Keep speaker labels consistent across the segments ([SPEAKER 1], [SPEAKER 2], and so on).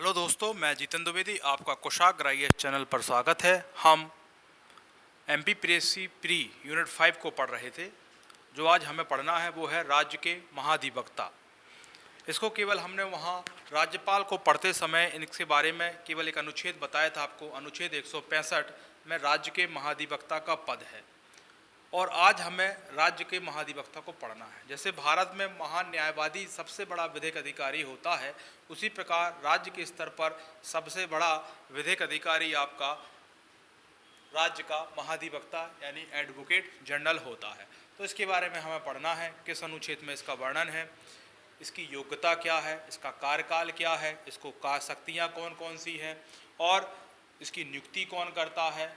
[SPEAKER 1] Hello दोस्तों, मैं जीतेंद्र द्विवेदी आपका कोशाग्र IAS चैनल पर स्वागत है। हम MPPSC प्री यूनिट 5 को पढ़ रहे थे। जो आज हमें पढ़ना है वो है राज्य के महाधिवक्ता। इसको केवल हमने वहाँ राज्यपाल को पढ़ते समय इनके बारे में केवल एक अनुच्छेद बताया था आपको। अनुच्छेद 165 में राज्य के महाधिवक्ता का पद है और आज हमें राज्य के महाधिवक्ता को पढ़ना है। जैसे भारत में महान न्यायवादी सबसे बड़ा विधिक अधिकारी होता है, उसी प्रकार राज्य के स्तर पर सबसे बड़ा विधिक अधिकारी आपका राज्य का महाधिवक्ता यानी एडवोकेट जनरल होता है। तो इसके बारे में हमें पढ़ना है, किस अनुच्छेद में इसका वर्णन है, इसकी योग्यता क्या है, इसका कार्यकाल क्या है, इसको शक्तियाँ कौन कौन सी हैं और इसकी नियुक्ति कौन करता है।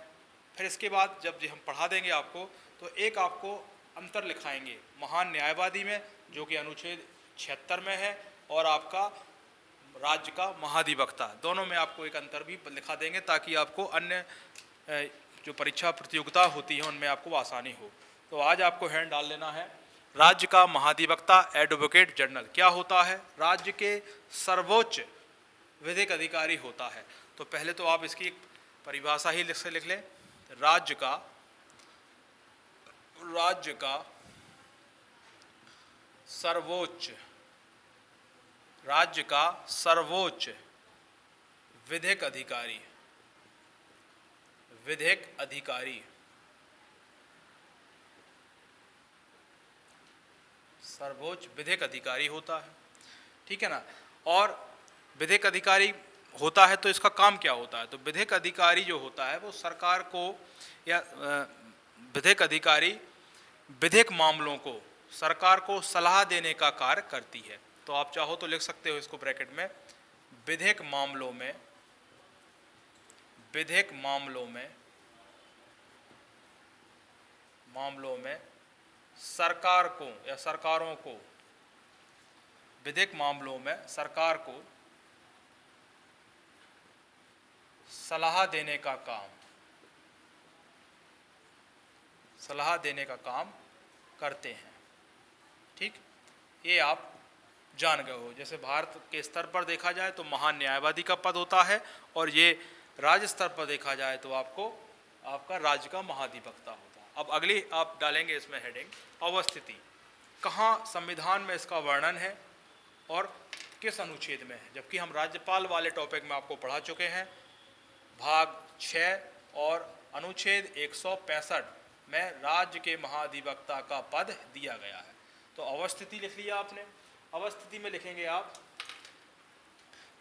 [SPEAKER 1] फिर इसके बाद जब हम पढ़ा देंगे आपको तो एक आपको अंतर लिखाएंगे महान न्यायवादी में, जो कि अनुच्छेद 76 में है, और आपका राज्य का महाधिवक्ता, दोनों में आपको एक अंतर भी लिखा देंगे ताकि आपको अन्य जो परीक्षा प्रतियोगिता होती है उनमें आपको आसानी हो। तो आज आपको हैंड डाल लेना है राज्य का महाधिवक्ता एडवोकेट जनरल क्या होता है। राज्य के सर्वोच्च विधिक अधिकारी होता है। तो पहले तो आप इसकी परिभाषा ही लिख लें। राज्य का सर्वोच्च विधिक अधिकारी सर्वोच्च विधिक अधिकारी होता है, ठीक है ना। और विधिक अधिकारी होता है तो इसका काम क्या होता है। तो विधिक अधिकारी जो होता है वो सरकार को या विधिक अधिकारी विधिक मामलों को सरकार को सलाह देने का कार्य करती है। तो आप चाहो तो लिख सकते हो इसको ब्रैकेट में, विधिक मामलों में सरकार को या सरकारों को, विधिक मामलों में सरकार को सलाह देने का काम करते हैं, ठीक। ये आप जान गए हो। जैसे भारत के स्तर पर देखा जाए तो महान न्यायवादी का पद होता है और ये राज्य स्तर पर देखा जाए तो आपका राज्य का महाधिवक्ता होता है। अब अगली आप डालेंगे इसमें हेडिंग अवस्थिति, कहाँ संविधान में इसका वर्णन है और किस अनुच्छेद में है। जबकि हम राज्यपाल वाले टॉपिक में आपको पढ़ा चुके हैं, भाग 6 और अनुच्छेद 165 में राज्य के महाधिवक्ता का पद दिया गया है। तो अवस्थिति लिख लिया आपने। अवस्थिति में लिखेंगे आप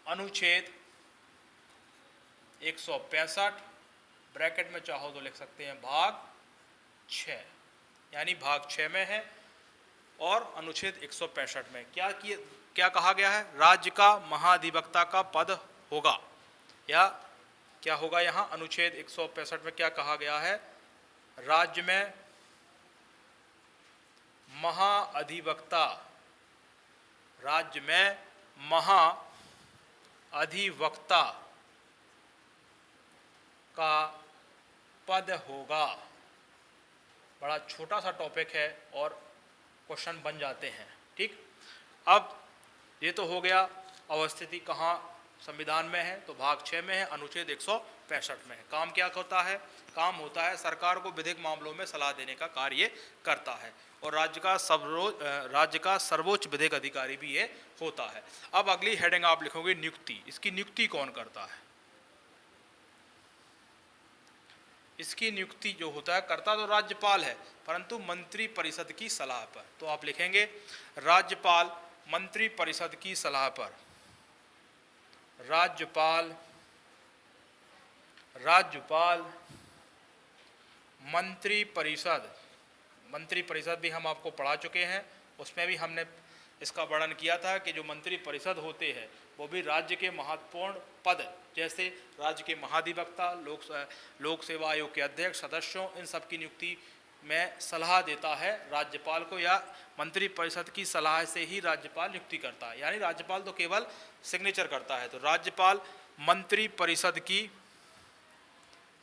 [SPEAKER 1] अनुच्छेद 165 ब्रैकेट में चाहो तो लिख सकते हैं भाग 6, यानी भाग 6 में है और अनुच्छेद 165 में क्या कहा गया है, राज्य का महाधिवक्ता का पद होगा। या क्या होगा यहाँ अनुच्छेद 165 में क्या कहा गया है, राज्य में महाधिवक्ता का पद होगा। बड़ा छोटा सा टॉपिक है और क्वेश्चन बन जाते हैं, ठीक। अब ये तो हो गया अवस्थिति कहाँ संविधान में है, तो भाग 6 में है, अनुच्छेद 165 में है। काम क्या होता है, काम होता है सरकार को विधिक मामलों में सलाह देने का कार्य करता है और राज्य का सर्वोच्च विधिक अधिकारी भी ये होता है। अब अगली हेडिंग आप लिखोगे नियुक्ति। इसकी नियुक्ति कौन करता है। इसकी नियुक्ति जो होता है करता तो राज्यपाल है, परंतु मंत्री परिषद की सलाह पर। तो आप लिखेंगे राज्यपाल मंत्री परिषद की सलाह पर। राज्यपाल मंत्री परिषद भी हम आपको पढ़ा चुके हैं। उसमें भी हमने इसका वर्णन किया था कि जो मंत्री परिषद होते हैं वो भी राज्य के महत्वपूर्ण पद, जैसे राज्य के महाधिवक्ता, लोक सेवा आयोग के अध्यक्ष, सदस्यों, इन सब की नियुक्ति में सलाह देता है राज्यपाल को, या मंत्री परिषद की सलाह से ही राज्यपाल नियुक्ति करता है। यानी राज्यपाल तो केवल सिग्नेचर करता है। तो राज्यपाल मंत्री परिषद की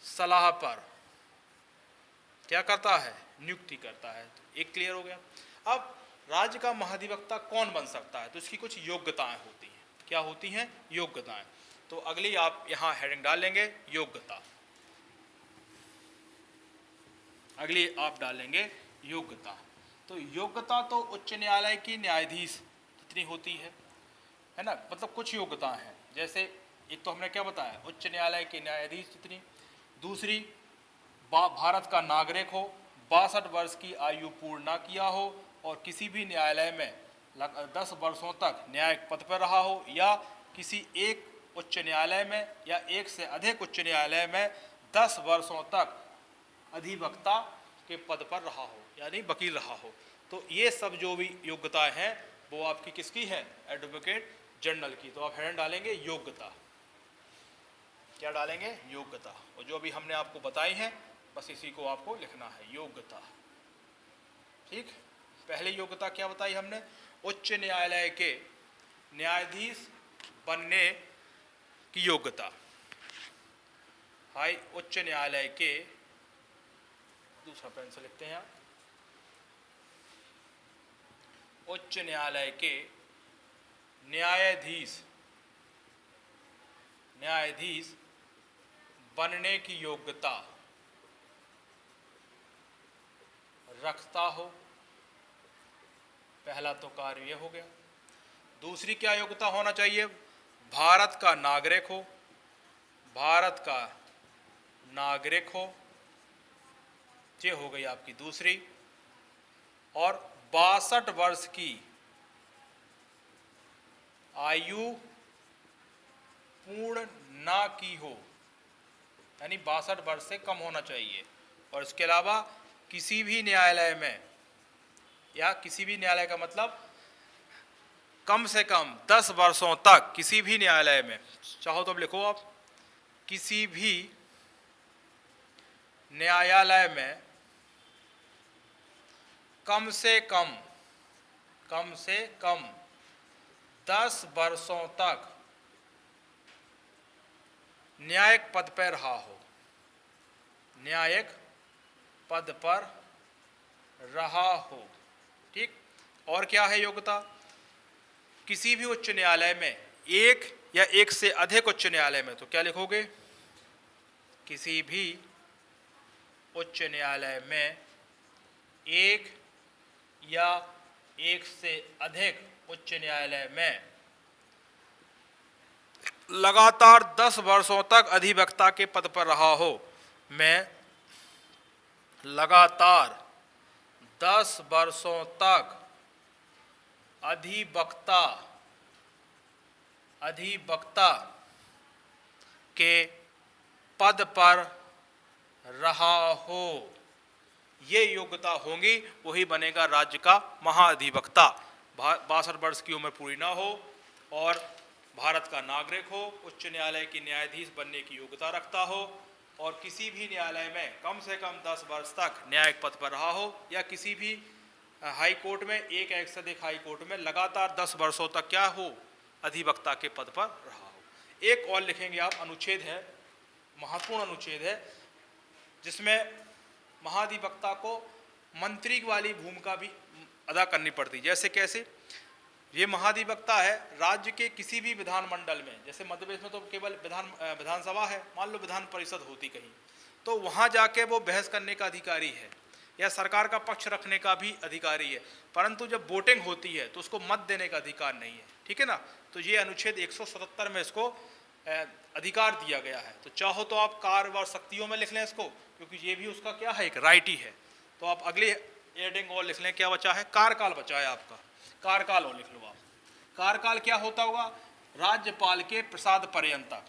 [SPEAKER 1] सलाह पर क्या करता है, नियुक्ति करता है। तो एक क्लियर हो गया। अब राज्य का महाधिवक्ता कौन बन सकता है, तो इसकी कुछ योग्यताएं होती हैं। क्या होती हैं, योग्यताएं। तो अगली आप यहाँ हेडिंग डाल लेंगे योग्यता। अगली आप डालेंगे योग्यता। तो योग्यता तो उच्च न्यायालय की न्यायाधीश कितनी होती है ना, मतलब कुछ योग्यता हैं। जैसे एक तो हमने क्या बताया, उच्च न्यायालय के न्यायाधीश कितनी, दूसरी भारत का नागरिक हो, 62 वर्ष की आयु पूर्ण ना किया हो और किसी भी न्यायालय में 10 वर्षों तक न्यायिक पद पर रहा हो, या किसी एक उच्च न्यायालय में या एक से अधिक उच्च न्यायालय में 10 वर्षों तक अधिवक्ता के पद पर रहा हो, यानी वकील रहा हो। तो ये सब जो भी योग्यताएं हैं वो आपकी किसकी है, एडवोकेट जनरल की। तो आप हेडिंग डालेंगे योग्यता। क्या डालेंगे, योग्यता। और जो भी हमने आपको बताई है बस इसी को आपको लिखना है, योग्यता। ठीक, पहले योग्यता क्या बताई हमने, उच्च न्यायालय के न्यायाधीश बनने की योग्यता। हाई उच्च न्यायालय के, दूसरा पेन से लिखते हैं आप, उच्च न्यायालय के न्यायाधीश बनने की योग्यता रखता हो। पहला तो कार्य यह हो गया। दूसरी क्या योग्यता होना चाहिए, भारत का नागरिक हो, भारत का नागरिक हो, ये हो गई आपकी दूसरी। और 62 वर्ष की आयु पूर्ण ना की हो, यानी 62 वर्ष से कम होना चाहिए। और इसके अलावा किसी भी न्यायालय में, या किसी भी न्यायालय का मतलब कम से कम 10 वर्षों तक किसी भी न्यायालय में, चाहो तो अब लिखो आप, किसी भी न्यायालय में कम से कम 10 वर्षों तक न्यायिक पद पर रहा हो, न्यायिक पद पर रहा हो। ठीक, और क्या है योग्यता, किसी भी उच्च न्यायालय में एक या एक से अधिक उच्च न्यायालय में, तो क्या लिखोगे, किसी भी उच्च न्यायालय में एक या एक से अधिक उच्च न्यायालय में लगातार 10 वर्षों तक अधिवक्ता के पद पर रहा हो। मैं लगातार 10 वर्षों तक अधिवक्ता के पद पर रहा हो, ये योग्यता होंगी, वही बनेगा राज्य का महाअधिवक्ता। 62 वर्ष की उम्र पूरी ना हो और भारत का नागरिक हो, उच्च न्यायालय के न्यायाधीश बनने की योग्यता रखता हो और किसी भी न्यायालय में कम से कम 10 वर्ष तक न्यायिक पद पर रहा हो, या किसी भी हाई कोर्ट में, एक से अधिक हाई कोर्ट में लगातार 10 वर्षों तक क्या हो, अधिवक्ता के पद पर रहा हो। एक और लिखेंगे आप, अनुच्छेद है, महत्वपूर्ण अनुच्छेद है, जिसमें महाधिवक्ता को मंत्री वाली भूमिका भी अदा करनी पड़ती। जैसे कैसे, ये महाधिवक्ता है राज्य के किसी भी विधानमंडल में, जैसे मध्य प्रदेश में तो केवल विधानसभा है, मान लो विधान परिषद होती कहीं, तो वहाँ जाके वो बहस करने का अधिकारी है या सरकार का पक्ष रखने का भी अधिकारी है, परंतु जब वोटिंग होती है तो उसको मत देने का अधिकार नहीं है। ठीक है ना, तो ये अनुच्छेद 177 में इसको अधिकार दिया गया है। तो चाहो तो आप कार्य व शक्तियों में लिख लें इसको, क्योंकि ये भी उसका क्या है, एक राइट ही है। तो आप अगले हेडिंग और लिख लें, क्या बचा है, कार्यकाल बचा है आपका, कार्यकाल और लिख लो आप। कार्यकाल क्या होता होगा, राज्यपाल के प्रसाद पर्यंत,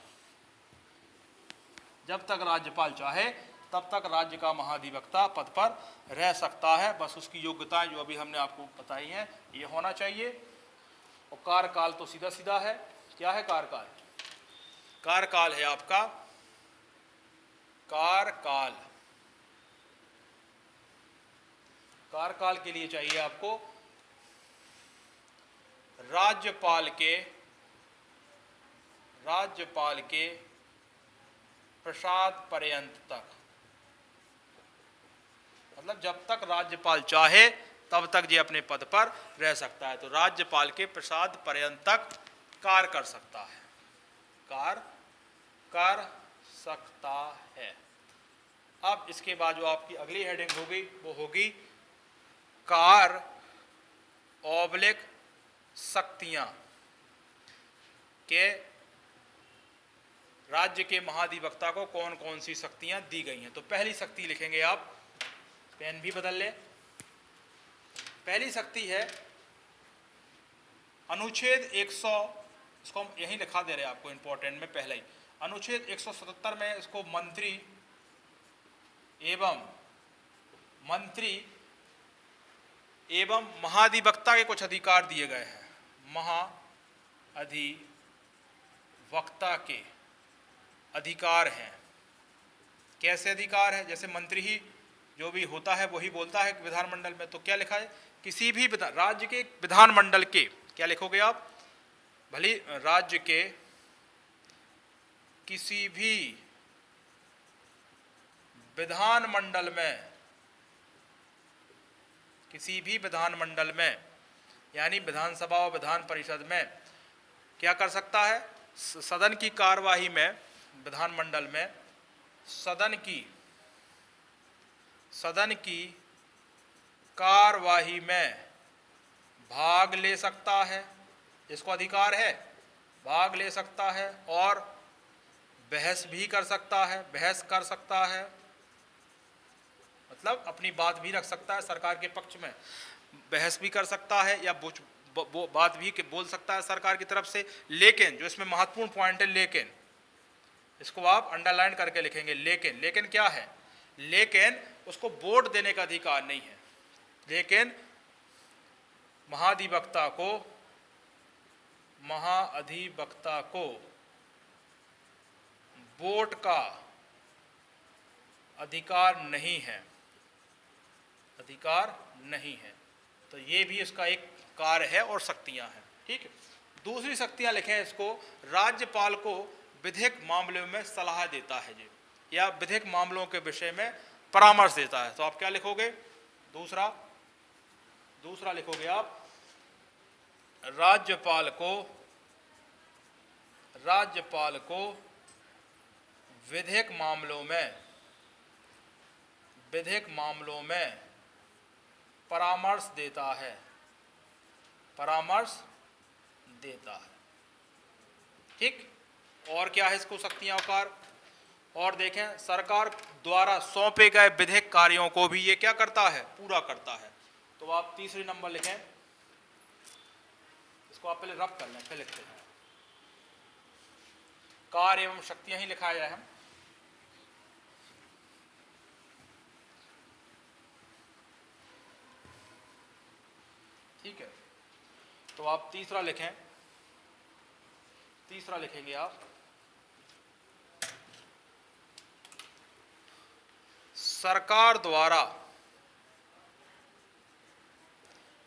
[SPEAKER 1] जब तक राज्यपाल चाहे तब तक राज्य का महाधिवक्ता पद पर रह सकता है। बस उसकी योग्यताएं जो अभी हमने आपको बताई हैं ये होना चाहिए। और कार्यकाल तो सीधा सीधा है, क्या है कार्यकाल, कार्यकाल है आपका, कार्यकाल के लिए चाहिए आपको राज्यपाल के प्रसाद पर्यंत तक, मतलब जब तक राज्यपाल चाहे तब तक ये अपने पद पर रह सकता है। तो राज्यपाल के प्रसाद पर्यंत तक कार्य कर सकता है, कार्य कर सकता है। अब इसके बाद जो आपकी अगली हेडिंग होगी वो होगी कार्य ऑब्लिक शक्तियां के राज्य के महाधिवक्ता को कौन कौन सी शक्तियां दी गई हैं। तो पहली शक्ति लिखेंगे आप, पेन भी बदल लें। पहली शक्ति है अनुच्छेद 100, इसको हम यहीं लिखा दे रहे हैं आपको इंपॉर्टेंट में पहले ही। अनुच्छेद 177 में इसको मंत्री एवं महाधिवक्ता के कुछ अधिकार दिए गए हैं। महाधिवक्ता के अधिकार हैं। कैसे अधिकार है? जैसे मंत्री ही जो भी होता है वही बोलता है विधानमंडल में। तो क्या लिखा है? किसी भी राज्य के विधानमंडल के, क्या लिखोगे आप? भले राज्य के किसी भी विधानमंडल में, यानी विधानसभा और विधान परिषद में क्या कर सकता है? सदन की कार्यवाही में, विधानमंडल में सदन की कार्यवाही में भाग ले सकता है। इसको अधिकार है, भाग ले सकता है और बहस भी कर सकता है, बहस कर सकता है, मतलब अपनी बात भी रख सकता है सरकार के पक्ष में, बहस भी कर सकता है या वो बात भी बोल सकता है सरकार की तरफ से। लेकिन जो इसमें महत्वपूर्ण पॉइंट है, लेकिन इसको आप अंडरलाइन करके लिखेंगे। लेकिन क्या है? लेकिन उसको वोट देने का अधिकार नहीं है। लेकिन महाधिवक्ता को वोट का अधिकार नहीं है, तो ये भी इसका एक कार्य है और शक्तियां हैं। ठीक है। दूसरी शक्तियां लिखें इसको, राज्यपाल को विधिक मामलों में सलाह देता है जी, या विधिक मामलों के विषय में परामर्श देता है। तो आप क्या लिखोगे? दूसरा लिखोगे आप, राज्यपाल को विधिक मामलों में परामर्श देता है। ठीक। और क्या है इसको शक्तियां और? और देखें, सरकार द्वारा सौंपे गए विधिक कार्यों को भी ये क्या करता है? पूरा करता है। तो आप तीसरी नंबर लिखें, इसको आप पहले रब कर लें, फिर लिखते हैं। कार्य एवं शक्तियां ही लिखा जाए हम। ठीक है। तो आप तीसरा लिखेंगे आप, सरकार द्वारा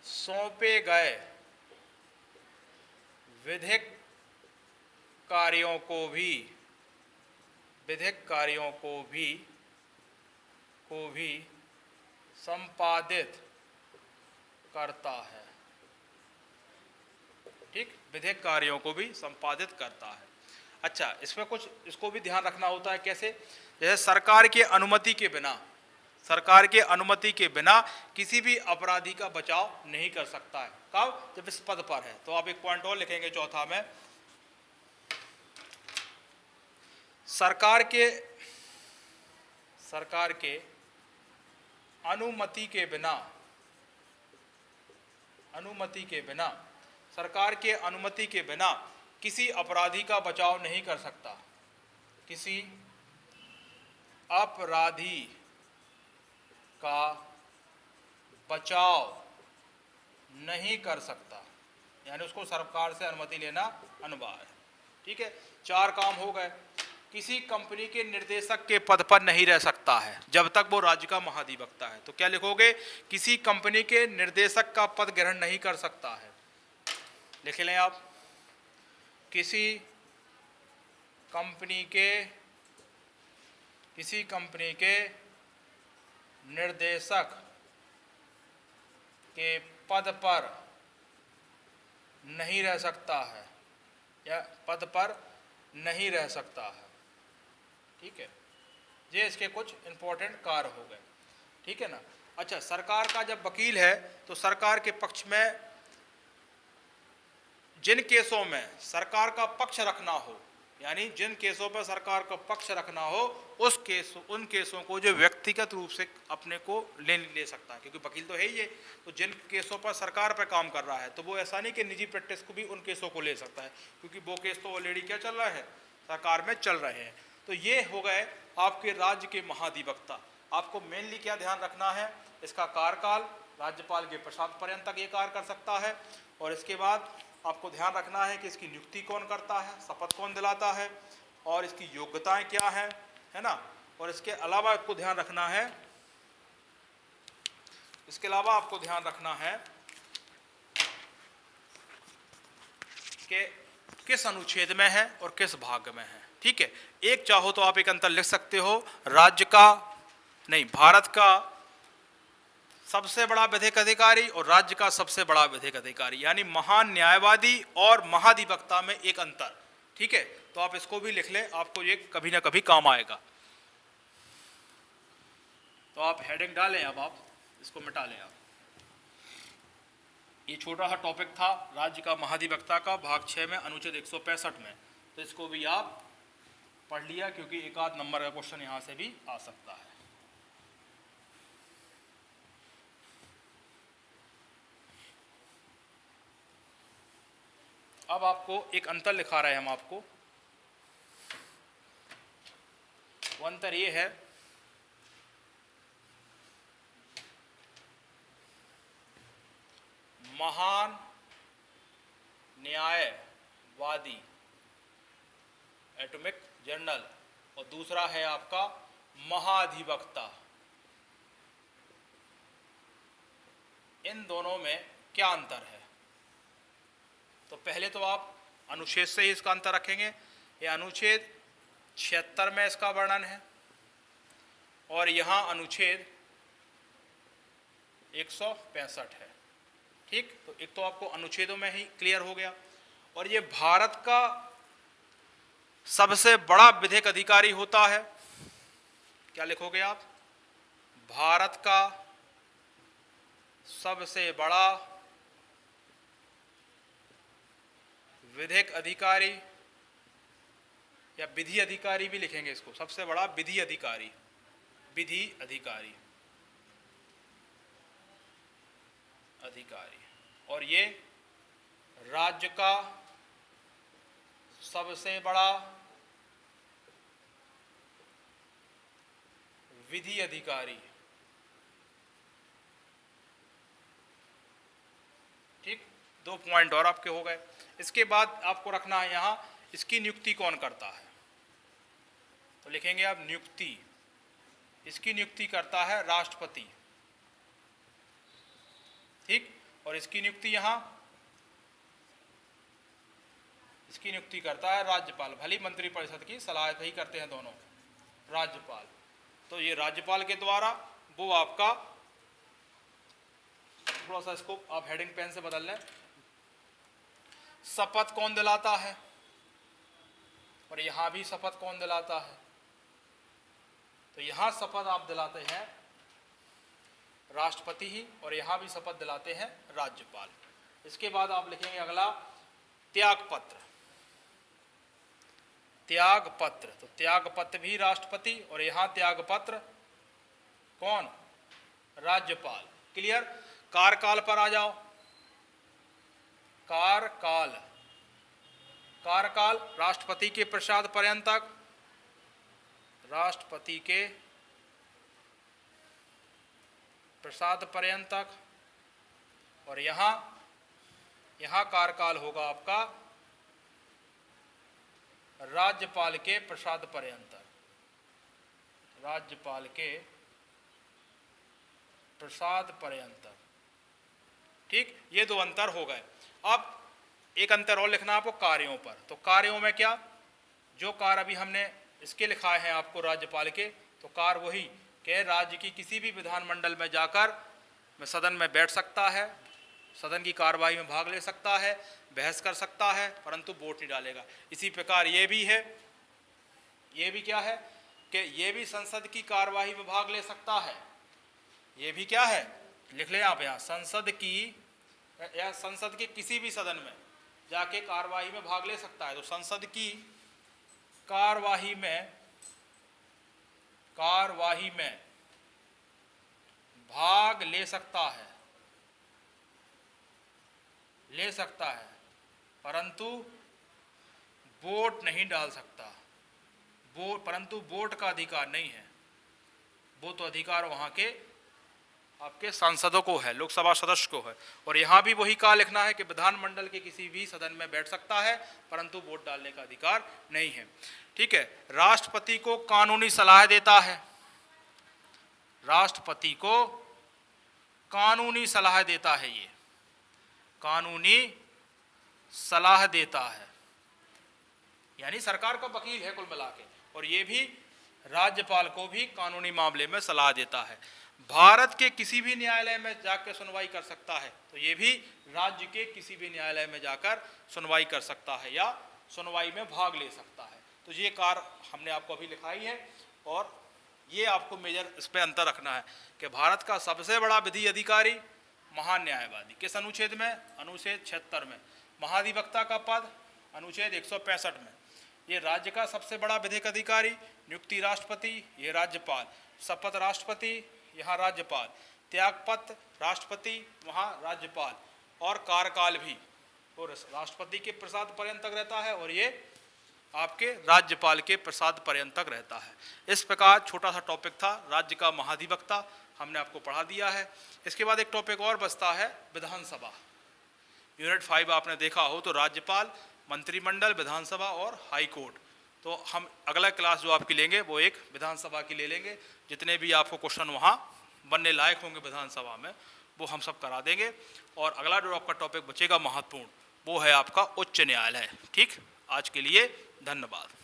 [SPEAKER 1] सौंपे गए विधिक कार्यों को भी संपादित करता है। ठीक, विधिक कार्यों को भी संपादित करता है। अच्छा, इसमें कुछ इसको भी ध्यान रखना होता है। कैसे? जैसे सरकार के अनुमति के बिना किसी भी अपराधी का बचाव नहीं कर सकता है। कब? जब इस पद पर है। तो आप एक पॉइंट और लिखेंगे चौथा में, सरकार के अनुमति के बिना किसी अपराधी का बचाव नहीं कर सकता। किसी अपराधी का बचाव नहीं कर सकता, यानी उसको सरकार से अनुमति लेना अनिवार्य है। ठीक है। 4 काम हो गए। किसी कंपनी के निर्देशक के पद पर नहीं रह सकता है जब तक वो राज्य का महाधिवक्ता है। तो क्या लिखोगे? किसी कंपनी के निर्देशक का पद ग्रहण नहीं कर सकता है। लिख लें आप, किसी कंपनी के निर्देशक के पद पर नहीं रह सकता है, या पद पर नहीं रह सकता है। ठीक है, ये इसके कुछ इंपॉर्टेंट कार्य हो गए। ठीक है ना। अच्छा, सरकार का जब वकील है तो सरकार के पक्ष में जिन केसों में सरकार का पक्ष रखना हो, यानी जिन केसों पर सरकार का पक्ष रखना हो, उन केसों को जो व्यक्तिगत रूप से अपने को ले सकता है, क्योंकि वकील तो है ही है। तो जिन केसों पर सरकार पर काम कर रहा है तो वो ऐसा नहीं कि निजी प्रैक्टिस को भी उन केसों को ले सकता है, क्योंकि वो केस तो ऑलरेडी क्या चल रहा है, सरकार में चल रहे हैं। तो ये हो गए आपके राज्य के महाधिवक्ता। आपको मेनली क्या ध्यान रखना है, इसका कार्यकाल राज्यपाल के प्रसाद पर्यंत तक ये कार्य कर सकता है, और इसके बाद आपको ध्यान रखना है कि इसकी नियुक्ति कौन करता है, शपथ कौन दिलाता है, और इसकी योग्यताएं क्या है ना। और इसके अलावा आपको ध्यान रखना है, कि किस अनुच्छेद में है और किस भाग में है। ठीक है, एक चाहो तो आप एक अंतर लिख सकते हो, भारत का सबसे बड़ा विधिक अधिकारी और राज्य का सबसे बड़ा विधिक अधिकारी, यानी महान न्यायवादी और महाधिवक्ता में एक अंतर। ठीक है, तो आप इसको भी लिख लें, आपको ये कभी ना कभी काम आएगा। तो आप हेडिंग डालें, अब आप इसको मिटा लें। आप ये छोटा सा टॉपिक था राज्य का महाधिवक्ता का, भाग 6 में अनुच्छेद 165 में। तो इसको भी आप पढ़ लिया, क्योंकि एक आध नंबर का क्वेश्चन यहाँ से भी आ सकता है। अब आपको एक अंतर लिखा रहे हैं हम आपको। वो अंतर ये है, महान न्यायवादी एटॉमिक जर्नल, और दूसरा है आपका महाधिवक्ता। इन दोनों में क्या अंतर है? तो पहले तो आप अनुच्छेद से ही इसका अंतर रखेंगे। ये अनुच्छेद 76 में इसका वर्णन है, और यहाँ अनुच्छेद 165 है। ठीक, तो एक तो आपको अनुच्छेदों में ही क्लियर हो गया। और ये भारत का सबसे बड़ा विधिक अधिकारी होता है। क्या लिखोगे आप? भारत का सबसे बड़ा विधिक अधिकारी, या विधि अधिकारी भी लिखेंगे इसको, सबसे बड़ा विधि अधिकारी, और ये राज्य का सबसे बड़ा विधि अधिकारी। ठीक, 2 पॉइंट और आपके हो गए। इसके बाद आपको रखना है यहाँ, इसकी नियुक्ति कौन करता है। तो लिखेंगे आप नियुक्ति, इसकी नियुक्ति करता है राष्ट्रपति। ठीक, और इसकी नियुक्ति यहाँ, इसकी नियुक्ति करता है राज्यपाल। भली मंत्रिपरिषद की सलाह ही करते हैं दोनों, राज्यपाल। तो ये राज्यपाल के द्वारा वो आपका, थोड़ा सा इसको आप हेडिंग पेन से बदल लें, शपथ कौन दिलाता है, और यहां भी शपथ कौन दिलाता है। तो यहां शपथ आप दिलाते हैं राष्ट्रपति ही, और यहां भी शपथ दिलाते हैं राज्यपाल। इसके बाद आप लिखेंगे अगला त्यागपत्र। तो त्यागपत्र भी राष्ट्रपति, और यहां त्यागपत्र कौन? राज्यपाल। क्लियर। कार्यकाल पर आ जाओ। कार्यकाल राष्ट्रपति के प्रसाद पर्यंत तक, राष्ट्रपति के प्रसाद पर्यंत तक, और यहां कार्यकाल होगा आपका राज्यपाल के प्रसाद पर्यंत तक, राज्यपाल के प्रसाद पर्यंत तक। ठीक, ये 2 अंतर हो गए। अब एक अंतर और लिखना आपको कार्यों पर। तो कार्यों में क्या, जो कार्य अभी हमने इसके लिखा है आपको राज्यपाल के, तो कार्य वही कि राज्य की किसी भी विधानमंडल में जाकर सदन में बैठ सकता है, सदन की कार्रवाई में भाग ले सकता है, बहस कर सकता है, परंतु वोट नहीं डालेगा। इसी प्रकार ये भी है, ये भी क्या है कि ये भी संसद की कार्यवाही में भाग ले सकता है। ये भी क्या है, लिख लें आप यहाँ, संसद की या संसद के किसी भी सदन में जाके कार्यवाही में भाग ले सकता है। तो संसद की कार्यवाही में भाग ले सकता है, परंतु वोट नहीं डाल सकता। परंतु वोट का अधिकार नहीं है, वो तो अधिकार वहाँ के आपके सांसदों को है, लोकसभा सदस्य को है। और यहाँ भी वही कहा लिखना है कि विधानमंडल के किसी भी सदन में बैठ सकता है, परंतु वोट डालने का अधिकार नहीं है। ठीक है। राष्ट्रपति को कानूनी सलाह देता है, राष्ट्रपति को कानूनी सलाह देता है, ये कानूनी सलाह देता है, यानी सरकार का वकील है कुल मिला के। और ये भी राज्यपाल को भी कानूनी मामले में सलाह देता है। भारत के किसी भी न्यायालय में जाकर सुनवाई कर सकता है, तो ये भी राज्य के किसी भी न्यायालय में जाकर सुनवाई कर सकता है या सुनवाई में भाग ले सकता है। तो ये कार्य हमने आपको अभी लिखाई है, और ये आपको मेजर इस पर अंतर रखना है कि भारत का सबसे बड़ा विधि अधिकारी महान न्यायवादी, किस अनुच्छेद में, अनुच्छेद 76 में। महाधिवक्ता का पद अनुच्छेद 165 में। ये राज्य का सबसे बड़ा विधिक अधिकारी, नियुक्ति राष्ट्रपति, ये राज्यपाल, शपथ राष्ट्रपति, यहाँ राज्यपाल, त्यागपत्र राष्ट्रपति, वहाँ राज्यपाल, और कार्यकाल भी और राष्ट्रपति के प्रसाद पर्यंत तक रहता है, और ये आपके राज्यपाल के प्रसाद पर्यंत तक रहता है। इस प्रकार छोटा सा टॉपिक था राज्य का महाधिवक्ता, हमने आपको पढ़ा दिया है। इसके बाद एक टॉपिक और बचता है विधानसभा। यूनिट 5 आपने देखा हो तो राज्यपाल, मंत्रिमंडल, विधानसभा और हाई कोर्ट। तो हम अगला क्लास जो आपकी लेंगे वो एक विधानसभा की ले लेंगे। जितने भी आपको क्वेश्चन वहाँ बनने लायक होंगे विधानसभा में, वो हम सब करा देंगे। और अगला जो आपका टॉपिक बचेगा महत्वपूर्ण, वो है आपका उच्च न्यायालय। ठीक, आज के लिए धन्यवाद।